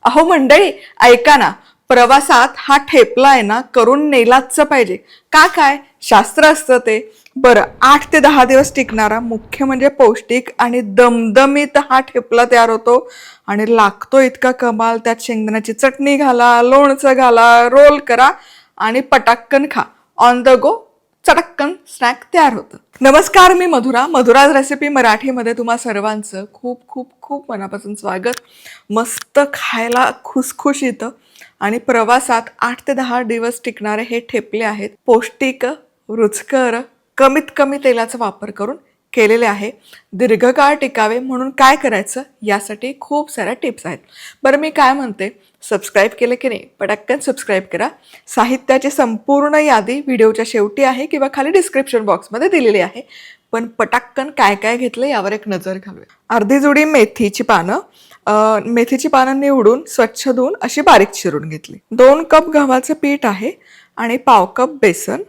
अहो मंडळी, ऐका ना. प्रवासात हा ठेपला आहे ना करून नेलाच पाहिजे. काय शास्त्र असतं ते. बरं, 8 ते 10 दिवस टिकणारा, मुख्य म्हणजे पौष्टिक आणि दमदमीत हा ठेपला तयार होतो. आणि लागतो इतका कमाल. त्यात शेंगदाण्याची चटणी घाला, लोणचं घाला, रोल करा आणि पटाक्कन खा. ऑन द गो चटक्कन स्नॅक तयार होतं. नमस्कार, मी मधुराज रेसिपी मराठीमध्ये तुम्हा सर्वांचं खूप खूप खूप मनापासून स्वागत. मस्त खायला खुसखुशीत आणि प्रवासात 8 ते 10 दिवस टिकणारे हे ठेपले आहेत. पौष्टिक, रुचकर, कमीत कमी तेलाचा वापर करून केलेले आहे. दीर्घकाळ टिकावे म्हणून काय करायचं यासाठी खूप साऱ्या टिप्स आहेत. बरं, मी काय म्हणते, सबस्क्राईब केलं की नाही? पटकन सबस्क्राईब करा. साहित्याची संपूर्ण यादी व्हिडिओच्या शेवटी आहे किंवा खाली डिस्क्रिप्शन बॉक्समध्ये दिलेली आहे. पण पटाक्कन काय काय घेतलं यावर एक नजर घालूया. अर्धी जुडी मेथीची पानं. मेथीची पानं निवडून स्वच्छ धुवून अशी बारीक चिरून घेतली. 2 कप गव्हाचं पीठ आहे आणि पाव कप बेसन,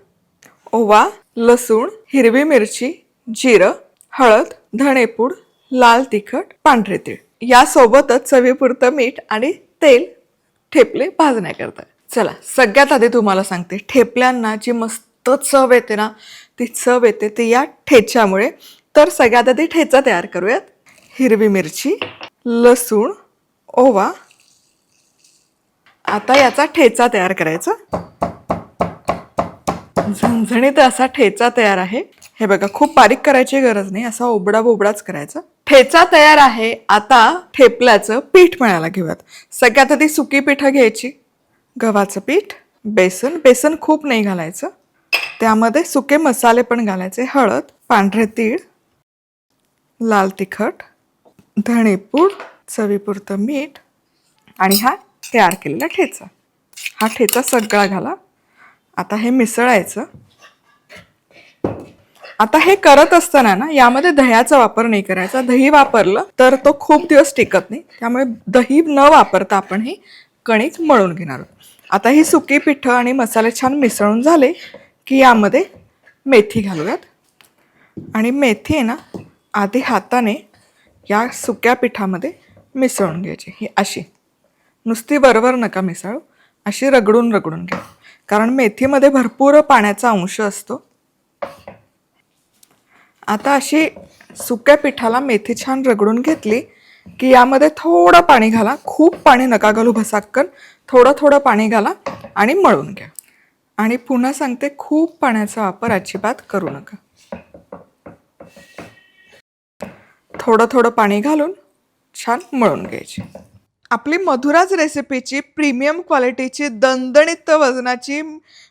ओवा, लसूण, हिरवी मिरची, जिरं, हळद, धणेपूड, लाल तिखट, पांढरे तीळ. यासोबतच चवीपुरतं मीठ आणि तेल ठेपले भाजण्याकरता. चला, सगळ्यात आधी तुम्हाला सांगते, ठेपल्यांना जी मस्त चव येते ना, ती चव येते ती या ठेच्यामुळे. तर सगळ्यात आधी ठेचा तयार करूयात. हिरवी मिरची, लसूण, ओवा. आता याचा ठेचा तयार करायचा. झणझणीत असा ठेचा तयार आहे. हे बघा, खूप बारीक करायची गरज नाही, असा ओबडा बोबडाच करायचा. ठेचा तयार आहे. आता ठेपल्याचं पीठ मळायला घेऊयात. सगळ्यात आधी सुकी पिठं घ्यायची. गव्हाचं पीठ, बेसन खूप नाही घालायचं. त्यामध्ये सुके मसाले पण घालायचे. हळद, पांढरे तीळ, लाल तिखट, धणेपूड, चवीपुरतं मीठ आणि हा तयार केलेला ठेचा. हा ठेचा सगळा घाला. आता हे मिसळायचं. आता हे करत असताना ना, यामध्ये दह्याचा वापर नाही करायचा. दही वापरलं तर तो खूप दिवस टिकत नाही. त्यामुळे दही न वापरता आपण ही कणिक मळून घेणार आहोत. आता ही सुकी पिठं आणि मसाले छान मिसळून झाले की यामध्ये मेथी घालूयात. आणि मेथी आहे ना, आधी हाताने या सुक्या पिठामध्ये मिसळून घ्यायची. ही अशी नुसती वरवर नका मिसळू, अशी रगडून घ्या, कारण मेथीमध्ये भरपूर पाण्याचा अंश असतो. आता अशी सुक्या पिठाला मेथी छान रगडून घेतली की यामध्ये थोडं पाणी घाला. खूप पाणी नका घालू भसाक्कन. थोडं पाणी घाला आणि मळून घ्या. आणि पुन्हा सांगते, खूप पाण्याचा वापर अजिबात करू नका. थोडं पाणी घालून छान मळून घ्यायची. आपली मधुराज रेसिपीची प्रीमियम क्वालिटीची, दणदणीत वजनाची,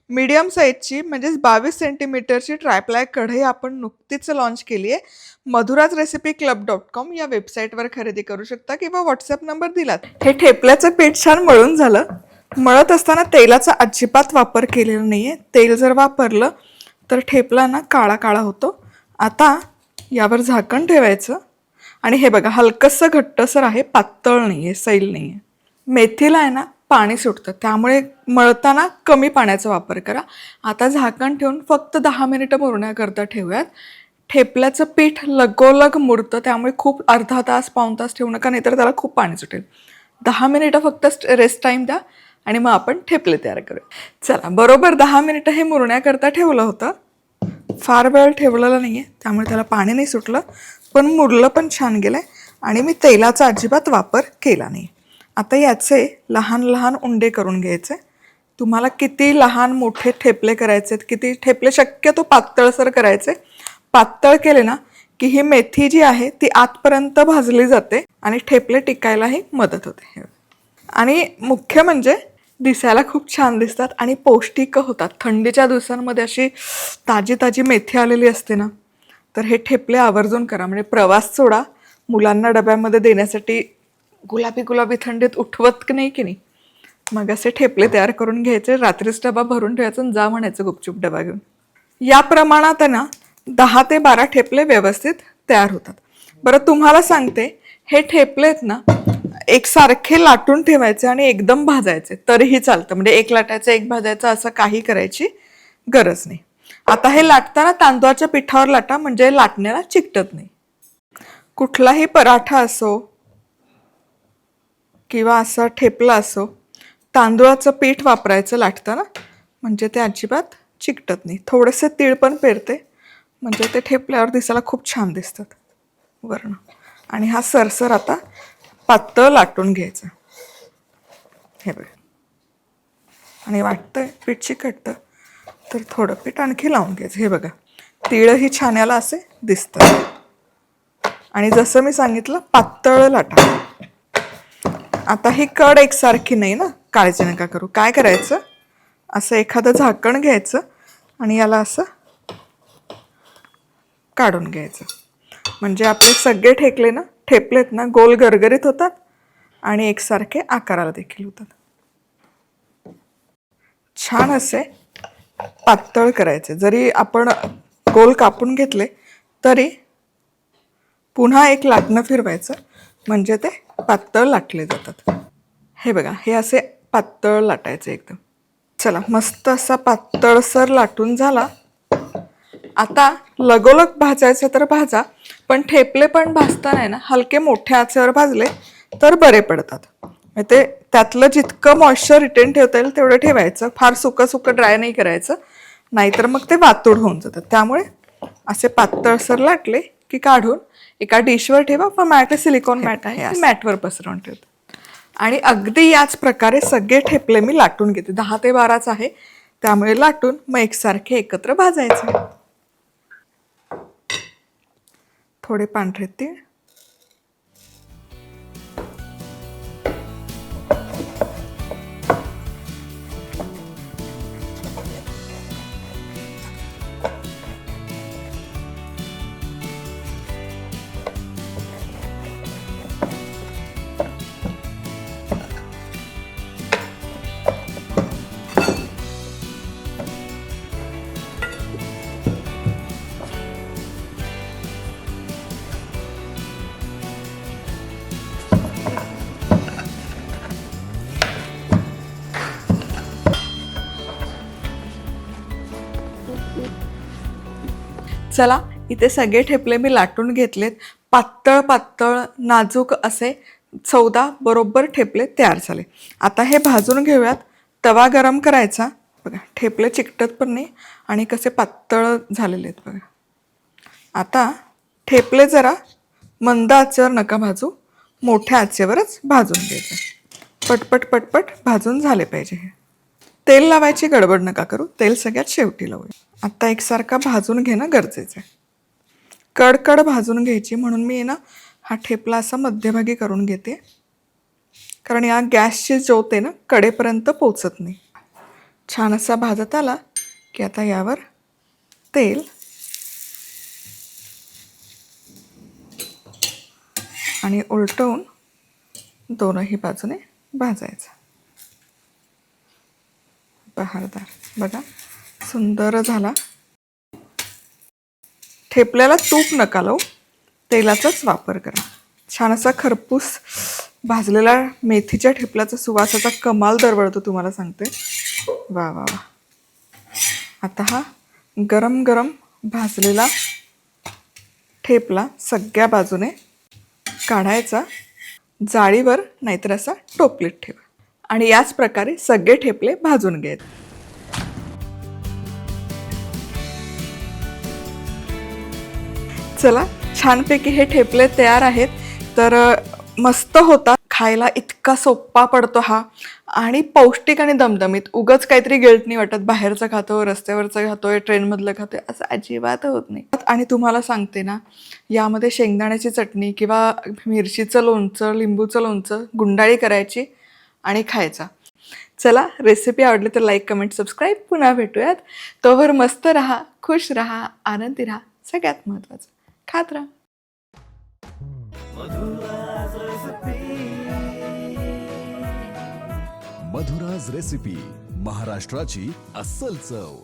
मीडियम साईजची म्हणजेच 22 सेंटीमीटरची ट्रायप्लाय कढई आपण नुकतीच लॉन्च केली आहे. madhurajrecipeclub.com या वेबसाईटवर खरेदी करू शकता किंवा व्हॉट्सअप नंबर दिलात. हे ठेपल्याचं पीठ छान मळून झालं. मळत असताना तेलाचा अजिबात वापर केलेला नाहीये. तेल जर वापरलं तर ठेपला ना काळा काळा होतो. आता यावर झाकण ठेवायचं. आणि हे बघा, हलकंसं घट्टसर आहे, पातळ नाहीये, सैल नाहीये. मेथीला आहे ना पाणी सुटतं, त्यामुळे मळताना कमी पाण्याचा वापर करा. आता झाकण ठेवून फक्त 10 मिनिटं मुरण्याकरता ठेवूयात. ठेपल्याचं पीठ लगोलग मुरतं, त्यामुळे खूप अर्धा तास, पाऊण तास ठेवू नका, नाहीतर त्याला खूप पाणी सुटेल. 10 मिनिटं फक्त रेस्ट टाईम द्या आणि मग आपण ठेपले तयार करूया. चला, बरोबर 10 मिनिटं हे मुरण्याकरता ठेवलं होतं. फार वेळ ठेवलेलं नाहीये, त्यामुळे त्याला पाणी नाही सुटलं, पण मुरलं पण छान गेलंय. आणि मी तेलाचा अजिबात वापर केला नाही. आता याचे लहान लहान उंडे करून घ्यायचे. तुम्हाला किती लहान मोठे ठेपले करायचे, किती ठेपले शक्यतो पातळसर करायचे. पातळ केले ना की ही मेथी जी आहे ती आतपर्यंत भाजली जाते आणि ठेपले टिकायलाही मदत होते. आणि मुख्य म्हणजे दिसायला खूप छान दिसतात आणि पौष्टिक होतात. थंडीच्या दिवसांमध्ये अशी ताजी ताजी मेथी आलेली असते ना, तर हे ठेपले आवर्जून करा. म्हणजे प्रवास सोडा, मुलांना डब्यामध्ये देण्यासाठी गुलाबी थंडीत उठवत नाही की नाही, मग असे ठेपले तयार करून घ्यायचे. रात्रीच डबा भरून ठेवायचं आणि जा म्हणायचं गुपचूप डबा घेऊन. या प्रमाणात ना 10 ते 12 ठेपले व्यवस्थित तयार होतात. बरं, तुम्हाला सांगते, हे ठेपलेत ना एकसारखे लाटून ठेवायचे आणि एकदम भाजायचे तरीही चालतं. म्हणजे एक लाटायचं एक भाजायचं असं काही करायची गरज नाही. आता हे लाटताना तांदूळाच्या पिठावर लाटा, म्हणजे लाटण्याला चिकटत नाही. कुठलाही पराठा असो किंवा असा ठेपला असो, तांदूळाचं पीठ वापरायचं लाटताना, म्हणजे ते अजिबात चिकटत नाही. थोडेसे तीळ पण पेरते, म्हणजे ते ठेपल्यावर दिसायला खूप छान दिसतात वर्ण. आणि हा सरसर आता पातळ लाटून घ्यायचा. हे बघ, आणि वाटतंय पीठ चिकटतं तर थोडं पीठ आणखी लावून घ्यायचं. हे बघा, तीळही छान्याला असे दिसतात. आणि जसं मी सांगितलं पातळ लाटा. आता ही कड एकसारखी नाही ना, काळजी नका करू. काय करायचं, असं एखादं झाकण घ्यायचं आणि याला असं काढून घ्यायचं. म्हणजे आपले सगळे ठेपलेत ना गोल गरगरीत होतात आणि एकसारखे आकाराला देखील होतात. छान असे पातळ करायचे. जरी आपण गोल कापून घेतले तरी पुन्हा एक लाटणं फिरवायचं, म्हणजे ते पातळ लाटले जातात. हे बघा, हे असे पातळ लाटायचे एकदम. चला, मस्त असा पातळसर लाटून झाला. आता लगोलग भाजायचं तर भाजा, पण ठेपले पण भाजताना आहे ना हलके मोठ्या आचेवर भाजले तर बरे पडतात. ते त्यातलं जितकं मॉइश्चर रिटेन ठेवता येईल तेवढं ठेवायचं. फार सुकं ड्राय नाही करायचं, नाहीतर मग ते वातूड होऊन जातात. त्यामुळे असे पातळसर लाटले की काढून एका डिशवर ठेवा. पण माझ्याकडे सिलिकॉन मॅट आहे, मॅटवर पसरवून ठेवते. आणि अगदी याच प्रकारे सगळे ठेपले मी लाटून घेते. 10 ते 12च आहे, त्यामुळे लाटून मग एकसारखे एकत्र भाजायचे. थोडे पांढरे तीळ, चला, इथे सगळे ठेपले मी लाटून घेतलेत. पातळ पातळ नाजूक असे 14 बरोबर ठेपले तयार झाले. आता हे भाजून घेऊयात. तवा गरम करायचा. बघा, ठेपले चिकटत पण नाही आणि कसे पातळ झालेले आहेत बघा. आता ठेपले जरा मंद आचेवर नका भाजू, मोठ्या आचेवरच भाजून घ्यायचे. पटपट पटपट भाजून झाले पाहिजे. हे तेल लावायची गडबड नका करू, तेल सगळ्यात शेवटी लावूया. आता एकसारखा भाजून घेणं गरजेचं आहे. कडकड भाजून घ्यायची, म्हणून मी ना हा ठेपला असा मध्यभागी करून घेते, कारण या गॅसची ज्योत आहे ना कडेपर्यंत पोचत नाही. छान असा भाजत आला की आता यावर तेल आणि उलटवून दोनही बाजूने भाजायचं. बहारदार, बघा सुंदर झाला. ठेपल्याला तूप नका लावू, तेलाचाच वापर करा. छान असा खरपूस भाजलेला मेथीच्या ठेपल्याचा सुवासाचा कमाल दरवळतो, तुम्हाला सांगते. वा वा वा. आता हा गरम गरम भाजलेला ठेपला सगळ्या बाजूने काढायचा. जाळीवर नाहीतर असा टोपलीत ठेवा आणि याच प्रकारे सगळे ठेपले भाजून घ्यायचे. चला, छानपैकी हे ठेपले तयार आहेत. तर मस्त होता, खायला इतका सोपा पडतो हा, आणि पौष्टिक आणि दमदमीत. उगाच काहीतरी गिल्ट नाही वाटत, बाहेरचं खातो, रस्त्यावरचं खातोय, ट्रेनमधलं खातोय, असं अजिबात होत नाही. आणि तुम्हाला सांगते ना, यामध्ये शेंगदाण्याची चटणी किंवा मिरचीचं लोणचं, लिंबूचं लोणचं, गुंडाळी करायची आणि खायचा. चला, रेसिपी आवडली तर लाईक, कमेंट, सबस्क्राईब. पुन्हा भेटूयात. तोवर मस्त राहा, खुश राहा, आनंदी राहा. सगळ्यात महत्त्वाचं, खात राहा. मधुराज रेसिपी, महाराष्ट्राची अस्सल चव.